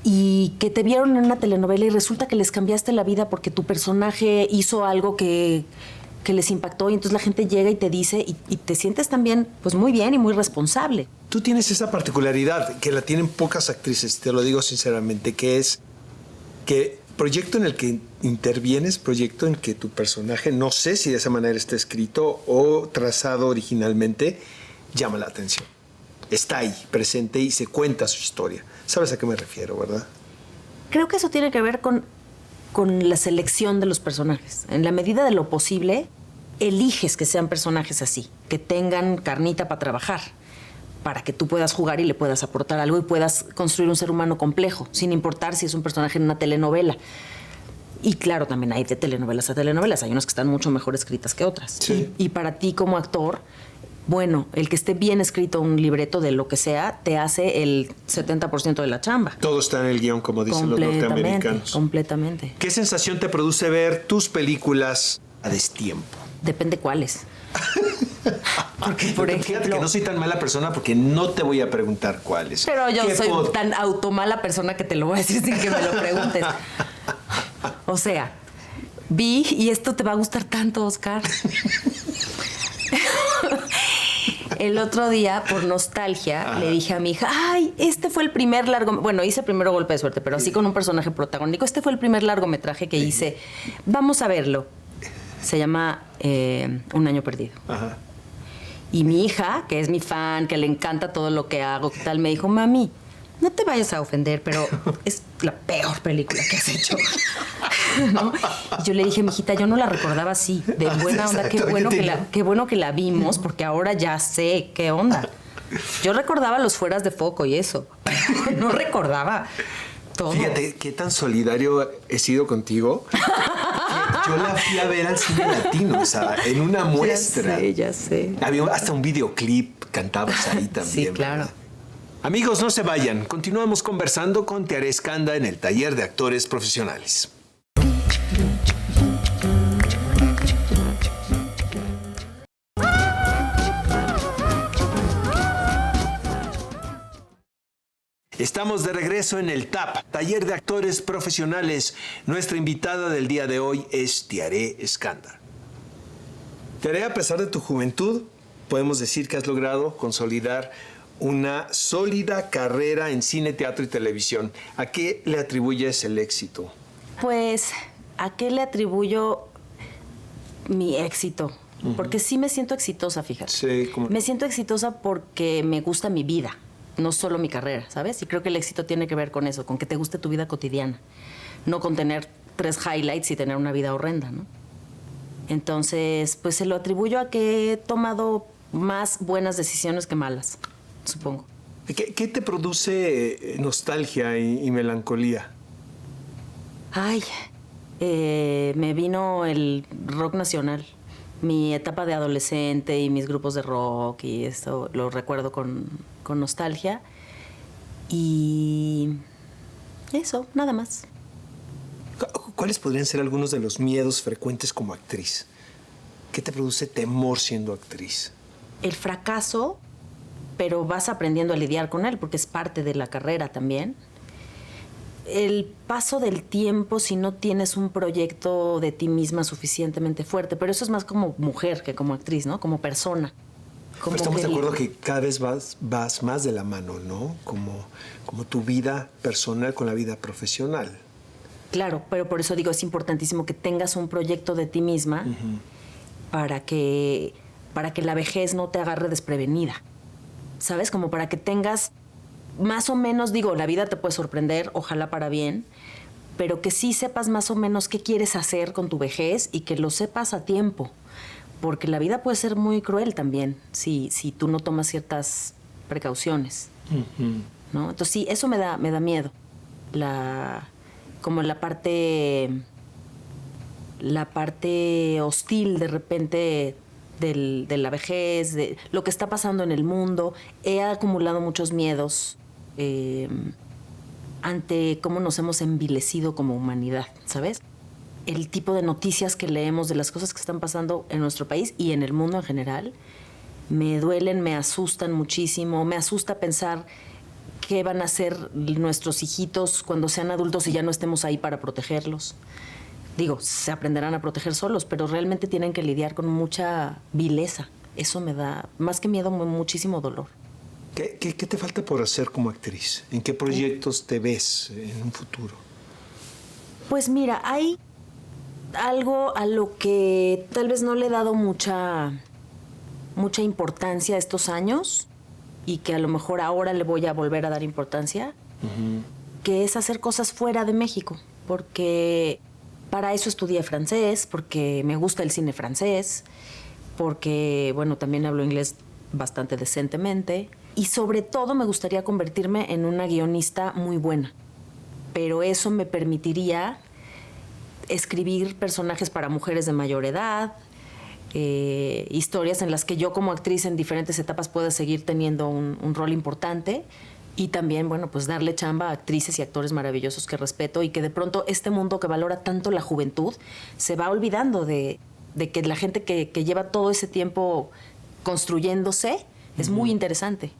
y que te vieron en una telenovela y resulta que les cambiaste la vida porque tu personaje hizo algo que les impactó, y entonces la gente llega y te dice, y te sientes también pues muy bien y muy responsable. Tú tienes esa particularidad que la tienen pocas actrices, te lo digo sinceramente, que es que proyecto en el que intervienes, proyecto en que tu personaje, no sé si de esa manera está escrito o trazado originalmente, llama la atención. Está ahí, presente, y se cuenta su historia. ¿Sabes a qué me refiero, verdad? Creo que eso tiene que ver con la selección de los personajes. En la medida de lo posible, eliges que sean personajes así, que tengan carnita para trabajar, para que tú puedas jugar y le puedas aportar algo y puedas construir un ser humano complejo, sin importar si es un personaje en una telenovela. Y claro, también hay de telenovelas a telenovelas. Hay unas que están mucho mejor escritas que otras. Sí. Y para ti como actor, bueno, el que esté bien escrito un libreto de lo que sea, te hace el 70% de la chamba. Todo está en el guión, como dicen los norteamericanos. Completamente. ¿Qué sensación te produce ver tus películas a destiempo? Depende cuáles. Porque, por ejemplo, fíjate que no soy tan mala persona porque no te voy a preguntar cuáles. Pero yo soy tan automala persona que te lo voy a decir sin que me lo preguntes. O sea, vi, y esto te va a gustar tanto, Oscar. El otro día, por nostalgia, le dije a mi hija, ay, este fue el primer largo... Bueno, hice primero Golpe de Suerte, pero así con un personaje protagónico. Este fue el primer largometraje que hice. Vamos a verlo. Se llama Un año perdido. Ajá. Y mi hija, que es mi fan, que le encanta todo lo que hago, ¿qué tal? Me dijo, mami, no te vayas a ofender, pero es la peor película que has hecho. ¿No? Y yo le dije, mijita, yo no la recordaba así, de buena onda. Qué bueno que la vimos, porque ahora ya sé qué onda. Yo recordaba los fueras de foco y eso. No recordaba todo. Fíjate qué tan solidario he sido contigo. Yo la fui a ver al cine latino, o sea, en una muestra. Ya sé. Había hasta un videoclip, cantabas ahí también. Sí, claro. ¿Verdad? Amigos, no se vayan. Continuamos conversando con Tiare Escanda en el Taller de Actores Profesionales. Estamos de regreso en el TAP, Taller de Actores Profesionales. Nuestra invitada del día de hoy es Tiare Escanda. Tiare, a pesar de tu juventud, podemos decir que has logrado consolidar una sólida carrera en cine, teatro y televisión. ¿A qué le atribuyes el éxito? Pues, ¿a qué le atribuyo mi éxito? Porque sí me siento exitosa, fíjate. Sí, ¿cómo? Me siento exitosa porque me gusta mi vida, no solo mi carrera, ¿sabes? Y creo que el éxito tiene que ver con eso, con que te guste tu vida cotidiana, no con tener 3 highlights y tener una vida horrenda, ¿no? Entonces, pues se lo atribuyo a que he tomado más buenas decisiones que malas, supongo. ¿Qué te produce nostalgia y melancolía? Ay, me vino el rock nacional. Mi etapa de adolescente y mis grupos de rock y esto lo recuerdo con nostalgia. Y eso, nada más. ¿Cuáles podrían ser algunos de los miedos frecuentes como actriz? ¿Qué te produce temor siendo actriz? El fracaso, pero vas aprendiendo a lidiar con él porque es parte de la carrera también. El paso del tiempo si no tienes un proyecto de ti misma suficientemente fuerte, pero eso es más como mujer que como actriz, ¿no? Como persona. Pero estamos de acuerdo que cada vez vas más de la mano, ¿no? Como tu vida personal con la vida profesional. Claro, pero por eso digo, es importantísimo que tengas un proyecto de ti misma para que la vejez no te agarre desprevenida. ¿Sabes? Como para que tengas más o menos, digo, la vida te puede sorprender, ojalá para bien, pero que sí sepas más o menos qué quieres hacer con tu vejez y que lo sepas a tiempo. Porque la vida puede ser muy cruel también si tú no tomas ciertas precauciones, ¿no? Entonces sí, eso me da miedo. como la parte hostil de repente de la vejez, de lo que está pasando en el mundo. He acumulado muchos miedos ante cómo nos hemos envilecido como humanidad, ¿sabes? El tipo de noticias que leemos de las cosas que están pasando en nuestro país y en el mundo en general me duelen, me asustan muchísimo. Me asusta pensar qué van a hacer nuestros hijitos cuando sean adultos y ya no estemos ahí para protegerlos. Digo, se aprenderán a proteger solos, pero realmente tienen que lidiar con mucha vileza. Eso me da, más que miedo, muchísimo dolor. ¿Qué te falta por hacer como actriz? ¿En qué proyectos te ves en un futuro? Pues mira, hay algo a lo que tal vez no le he dado mucha importancia estos años y que a lo mejor ahora le voy a volver a dar importancia, que es hacer cosas fuera de México, porque para eso estudié francés, porque me gusta el cine francés, porque, bueno, también hablo inglés bastante decentemente y sobre todo me gustaría convertirme en una guionista muy buena, pero eso me permitiría escribir personajes para mujeres de mayor edad, historias en las que yo como actriz en diferentes etapas pueda seguir teniendo un rol importante y también, bueno, pues darle chamba a actrices y actores maravillosos que respeto y que de pronto este mundo que valora tanto la juventud se va olvidando de que la gente que lleva todo ese tiempo construyéndose es muy interesante.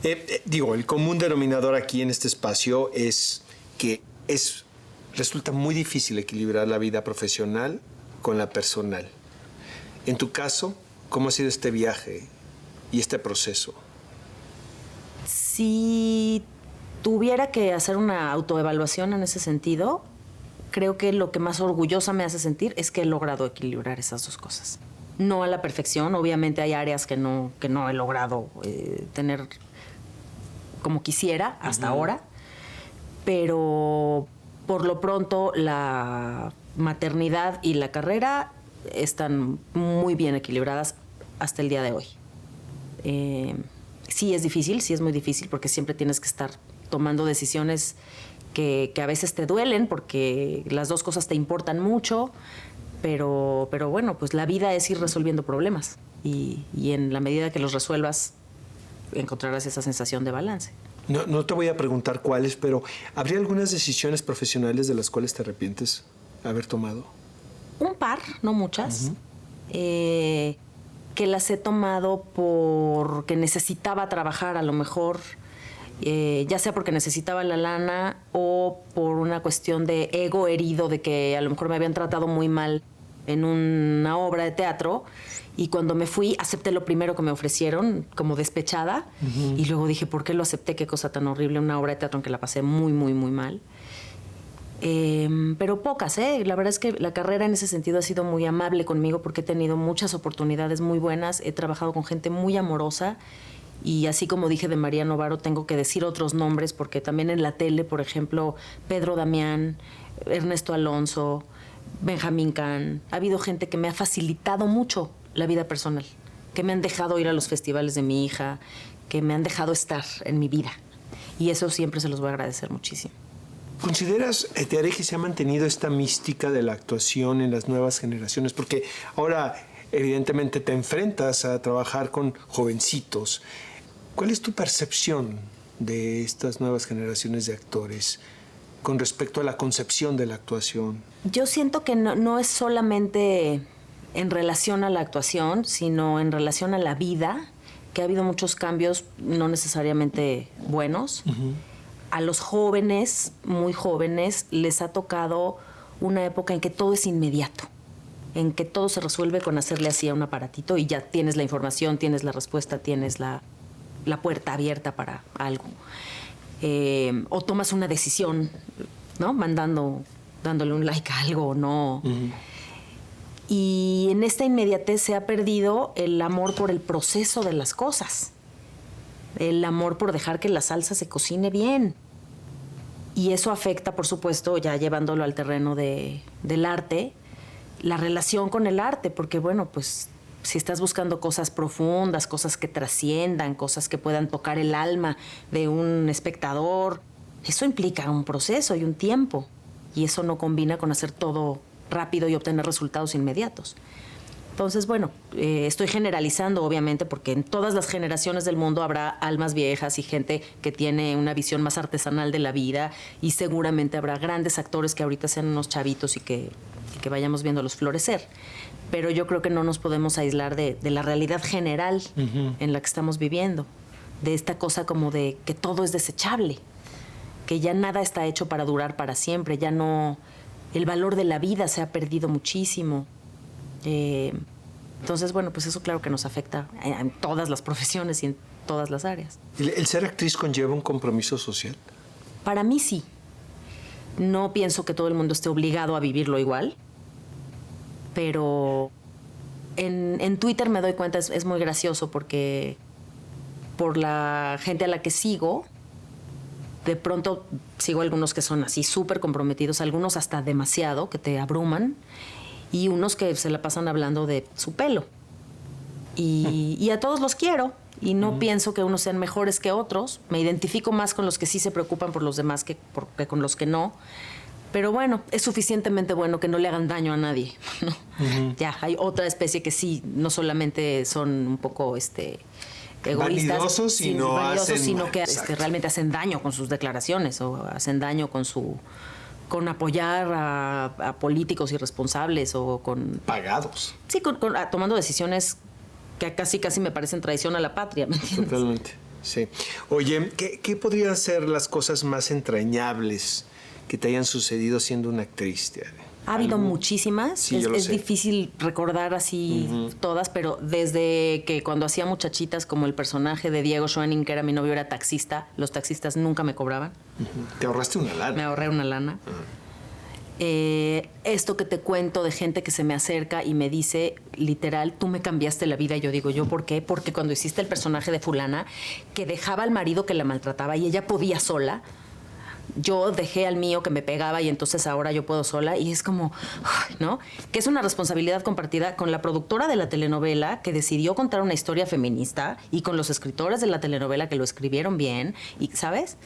El común denominador aquí en este espacio es que resulta muy difícil equilibrar la vida profesional con la personal. En tu caso, ¿cómo ha sido este viaje y este proceso? Si tuviera que hacer una autoevaluación en ese sentido, creo que lo que más orgullosa me hace sentir es que he logrado equilibrar esas dos cosas. No a la perfección, obviamente hay áreas que no he logrado tener como quisiera hasta ahora, pero por lo pronto la maternidad y la carrera están muy bien equilibradas hasta el día de hoy. Sí es difícil, sí es muy difícil porque siempre tienes que estar tomando decisiones que a veces te duelen porque las dos cosas te importan mucho, pero bueno, pues la vida es ir resolviendo problemas y en la medida que los resuelvas encontrarás esa sensación de balance. No te voy a preguntar cuáles, pero ¿habría algunas decisiones profesionales de las cuales te arrepientes haber tomado? Un par, no muchas, que las he tomado porque necesitaba trabajar a lo mejor, ya sea porque necesitaba la lana o por una cuestión de ego herido de que a lo mejor me habían tratado muy mal en una obra de teatro y cuando me fui acepté lo primero que me ofrecieron como despechada y luego dije, ¿por qué lo acepté? Qué cosa tan horrible, una obra de teatro en que la pasé muy, muy, muy mal. Pero pocas, La verdad es que la carrera en ese sentido ha sido muy amable conmigo porque he tenido muchas oportunidades muy buenas, he trabajado con gente muy amorosa y así como dije de María Novaro, tengo que decir otros nombres porque también en la tele, por ejemplo, Pedro Damián, Ernesto Alonso, Benjamín Can, ha habido gente que me ha facilitado mucho la vida personal, que me han dejado ir a los festivales de mi hija, que me han dejado estar en mi vida y eso siempre se los voy a agradecer muchísimo. ¿Consideras, Tere, que se ha mantenido esta mística de la actuación en las nuevas generaciones? Porque ahora, evidentemente, te enfrentas a trabajar con jovencitos. ¿Cuál es tu percepción de estas nuevas generaciones de actores con respecto a la concepción de la actuación? Yo siento que no es solamente en relación a la actuación, sino en relación a la vida, que ha habido muchos cambios no necesariamente buenos. A los jóvenes, muy jóvenes, les ha tocado una época en que todo es inmediato, en que todo se resuelve con hacerle así a un aparatito y ya tienes la información, tienes la respuesta, tienes la puerta abierta para algo. O tomas una decisión, ¿no? Dándole un like a algo o no. Y en esta inmediatez se ha perdido el amor por el proceso de las cosas. El amor por dejar que la salsa se cocine bien. Y eso afecta, por supuesto, ya llevándolo al terreno del arte, la relación con el arte, porque bueno, pues si estás buscando cosas profundas, cosas que trasciendan, cosas que puedan tocar el alma de un espectador, eso implica un proceso y un tiempo. y eso no combina con hacer todo rápido y obtener resultados inmediatos. Entonces, bueno, estoy generalizando, obviamente, porque en todas las generaciones del mundo habrá almas viejas y gente que tiene una visión más artesanal de la vida, y seguramente habrá grandes actores que ahorita sean unos chavitos y que vayamos viéndolos florecer. Pero yo creo que no nos podemos aislar de la realidad general en la que estamos viviendo, de esta cosa como de que todo es desechable, que ya nada está hecho para durar para siempre, ya no... El valor de la vida se ha perdido muchísimo. Entonces, bueno, pues eso claro que nos afecta en todas las profesiones y en todas las áreas. ¿El ser actriz conlleva un compromiso social? Para mí sí. No pienso que todo el mundo esté obligado a vivirlo igual, pero en Twitter me doy cuenta, es muy gracioso porque por la gente a la que sigo, de pronto sigo algunos que son así súper comprometidos, algunos hasta demasiado, que te abruman, y unos que se la pasan hablando de su pelo. Y a todos los quiero, y no pienso que unos sean mejores que otros. Me identifico más con los que sí se preocupan por los demás que con los que no. Pero bueno, es suficientemente bueno que no le hagan daño a nadie, ¿no? Ya, hay otra especie que sí, no solamente son un poco egoístas, vanidosos, sino que realmente hacen daño con sus declaraciones, o hacen daño con apoyar a políticos irresponsables, o con... Pagados. Sí, tomando decisiones que casi me parecen traición a la patria, ¿me entiendes? Totalmente, sí. Oye, ¿qué podrían ser las cosas más entrañables que te hayan sucedido siendo una actriz? Ha habido muchísimas. Sí, es difícil recordar así todas, pero desde que cuando hacía muchachitas, como el personaje de Diego Schoening, que era mi novio, era taxista, los taxistas nunca me cobraban. ¿Te ahorraste una lana? Me ahorré una lana. Esto que te cuento de gente que se me acerca y me dice, literal, tú me cambiaste la vida. Y yo digo, ¿yo por qué? Porque cuando hiciste el personaje de fulana, que dejaba al marido que la maltrataba y ella podía sola, yo dejé al mío que me pegaba y entonces ahora yo puedo sola, y es como, ¿no? Que es una responsabilidad compartida con la productora de la telenovela, que decidió contar una historia feminista, y con los escritores de la telenovela, que lo escribieron bien, y ¿sabes?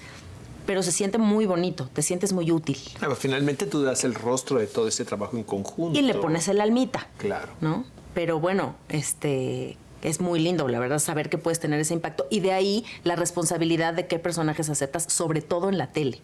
Pero se siente muy bonito, te sientes muy útil. Finalmente tú das el rostro de todo este trabajo en conjunto. Y le pones el almita. Claro. ¿No? Pero bueno, es muy lindo, la verdad, saber que puedes tener ese impacto. Y de ahí la responsabilidad de qué personajes aceptas, sobre todo en la tele.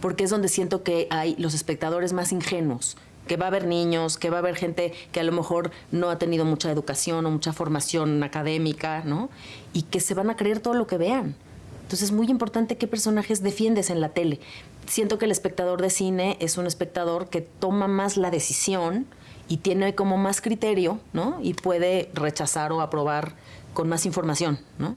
Porque es donde siento que hay los espectadores más ingenuos. Que va a haber niños, que va a haber gente que a lo mejor no ha tenido mucha educación o mucha formación académica, ¿no? Y que se van a creer todo lo que vean. Entonces es muy importante qué personajes defiendes en la tele. Siento que el espectador de cine es un espectador que toma más la decisión y tiene como más criterio, ¿no? Y puede rechazar o aprobar con más información, ¿no?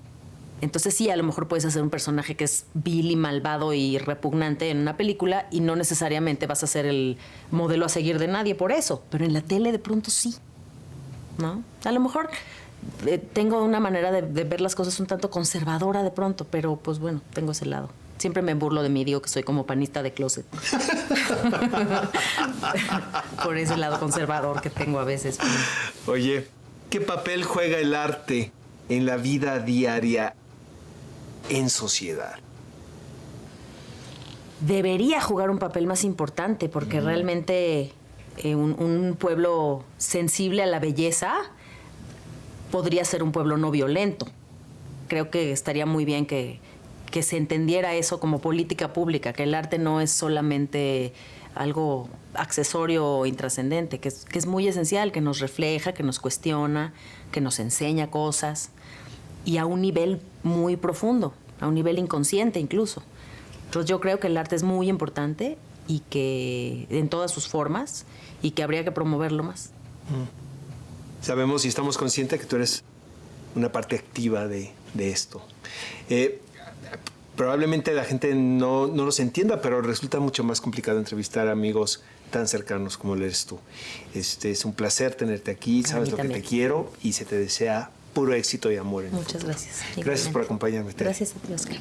Entonces sí, a lo mejor puedes hacer un personaje que es vil y malvado y repugnante en una película, y no necesariamente vas a ser el modelo a seguir de nadie por eso. Pero en la tele de pronto sí, ¿no? A lo mejor tengo una manera de ver las cosas un tanto conservadora de pronto, pero pues bueno, tengo ese lado. Siempre me burlo de mí, digo que soy como panista de closet. Por ese lado conservador que tengo a veces. Oye, ¿qué papel juega el arte en la vida diaria en sociedad? Debería jugar un papel más importante, porque realmente un pueblo sensible a la belleza podría ser un pueblo no violento. Creo que estaría muy bien que se entendiera eso como política pública, que el arte no es solamente algo accesorio o intrascendente, que es muy esencial, que nos refleja, que nos cuestiona, que nos enseña cosas, y a un nivel muy profundo, a un nivel inconsciente incluso. Entonces yo creo que el arte es muy importante, y que en todas sus formas, y que habría que promoverlo más. Sabemos y estamos conscientes que tú eres una parte activa de esto. Probablemente la gente no los entienda, pero resulta mucho más complicado entrevistar a amigos tan cercanos como lo eres tú. Es un placer tenerte aquí, sabes lo que te quiero, y se te desea puro éxito y amor. Muchas gracias. Gracias por acompañarme. Gracias a ti, Oscar.